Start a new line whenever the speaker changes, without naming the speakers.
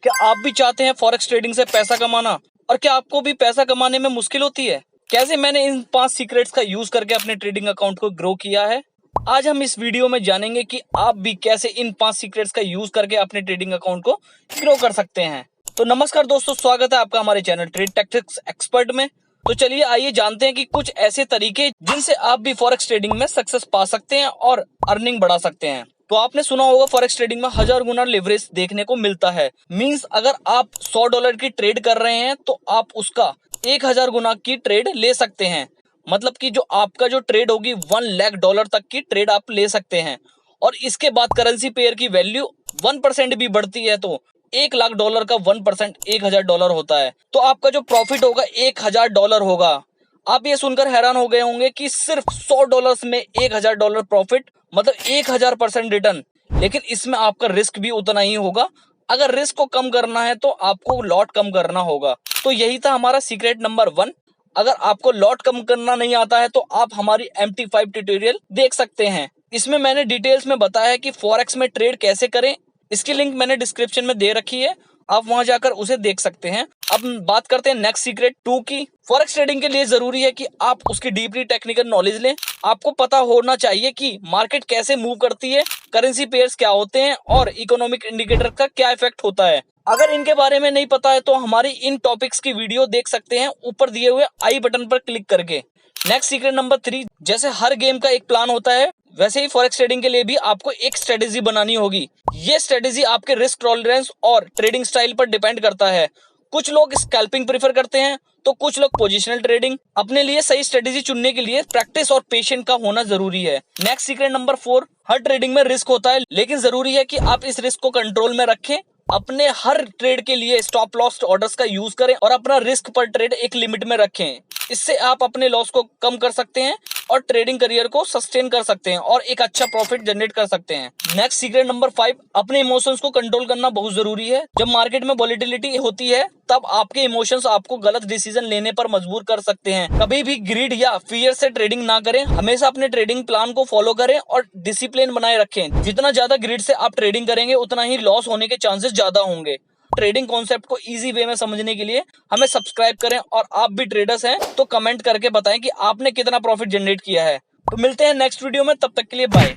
क्या आप भी चाहते हैं फॉरेक्स ट्रेडिंग से पैसा कमाना? और क्या आपको भी पैसा कमाने में मुश्किल होती है? कैसे मैंने इन 5 सीक्रेट्स का यूज करके अपने ट्रेडिंग अकाउंट को ग्रो किया है, आज हम इस वीडियो में जानेंगे कि आप भी कैसे इन 5 सीक्रेट्स का यूज करके अपने ट्रेडिंग अकाउंट को ग्रो कर सकते हैं। तो नमस्कार दोस्तों, स्वागत है आपका हमारे चैनल ट्रेड टैक्टिक्स एक्सपर्ट में। तो चलिए आइए जानते हैं कि कुछ ऐसे तरीके जिनसे आप भी फॉरेक्स ट्रेडिंग में सक्सेस पा सकते हैं और अर्निंग बढ़ा सकते हैं। तो आपने सुना होगा फॉरेक्स ट्रेडिंग में 1000 गुना लेवरेज देखने को मिलता है। मींस अगर आप $100 की ट्रेड कर रहे हैं तो आप उसका 1000 गुना की ट्रेड ले सकते हैं। मतलब कि जो आपका जो ट्रेड होगी $1 लाख तक की ट्रेड आप ले सकते हैं। और इसके बाद करेंसी पेयर की वैल्यू 1% भी बढ़ती है तो $1 लाख का 1% $1000 होता है। तो आपका जो प्रॉफिट होगा $1000 होगा। आप ये सुनकर हैरान हो गए होंगे कि सिर्फ $100 में $1000 प्रॉफिट, मतलब 1000% रिटर्न। लेकिन इसमें आपका रिस्क भी उतना ही होगा। अगर रिस्क को कम करना है तो आपको लॉट कम करना होगा। तो यही था हमारा सीक्रेट नंबर 1। अगर आपको लॉट कम करना नहीं आता है तो आप हमारी MT5 ट्यूटोरियल देख सकते हैं। इसमें मैंने डिटेल्स में बताया है कि फॉरेक्स में ट्रेड कैसे करें। इसकी लिंक मैंने डिस्क्रिप्शन में दे रखी है, आप वहां जाकर उसे देख सकते हैं। अब बात करते हैं नेक्स्ट सीक्रेट 2 की। फॉरेक्स ट्रेडिंग के लिए जरूरी है कि आप उसकी डीपली टेक्निकल नॉलेज लें। आपको पता होना चाहिए कि मार्केट कैसे मूव करती है, करेंसी पेयर्स क्या होते हैं और इकोनॉमिक इंडिकेटर का क्या इफेक्ट होता है। अगर इनके बारे में नहीं पता है तो हमारी इन टॉपिक्स की वीडियो देख सकते हैं ऊपर दिए हुए आई बटन पर क्लिक करके। नेक्स्ट सीक्रेट नंबर 3, जैसे हर गेम का एक प्लान होता है वैसे ही फॉरेक्स ट्रेडिंग के लिए भी आपको एक स्ट्रेटेजी बनानी होगी। ये स्ट्रेटेजी आपके रिस्क टॉलरेंस और ट्रेडिंग स्टाइल पर डिपेंड करता है। कुछ लोग स्कैल्पिंग प्रेफर करते हैं तो कुछ लोग पोजिशनल ट्रेडिंग। अपने लिए सही स्ट्रेटेजी चुनने के लिए प्रैक्टिस और पेशेंट का होना जरूरी है। नेक्स्ट सीक्रेट नंबर 4, हर ट्रेडिंग में रिस्क होता है लेकिन जरूरी है कि आप इस रिस्क को कंट्रोल में रखें। अपने हर ट्रेड के लिए स्टॉप लॉस ऑर्डर्स का यूज करें और अपना रिस्क पर ट्रेड एक लिमिट में रखें। इससे आप अपने लॉस को कम कर सकते हैं और ट्रेडिंग करियर को सस्टेन कर सकते हैं और एक अच्छा प्रॉफिट जनरेट कर सकते हैं। नेक्स्ट सीक्रेट नंबर 5, अपने इमोशंस को कंट्रोल करना बहुत जरूरी है। जब मार्केट में वोलेटिलिटी होती है तब आपके इमोशंस आपको गलत डिसीजन लेने पर मजबूर कर सकते हैं। कभी भी ग्रीड या फियर से ट्रेडिंग ना करें। हमेशा अपने ट्रेडिंग प्लान को फॉलो करें और डिसिप्लिन बनाए रखें। जितना ज्यादा ग्रीड से आप ट्रेडिंग करेंगे उतना ही लॉस होने के चांसेस ज्यादा होंगे। ट्रेडिंग कॉन्सेप्ट को इजी वे में समझने के लिए हमें सब्सक्राइब करें और आप भी ट्रेडर्स हैं तो कमेंट करके बताएं कि आपने कितना प्रॉफिट जनरेट किया है। तो मिलते हैं नेक्स्ट वीडियो में, तब तक के लिए बाय।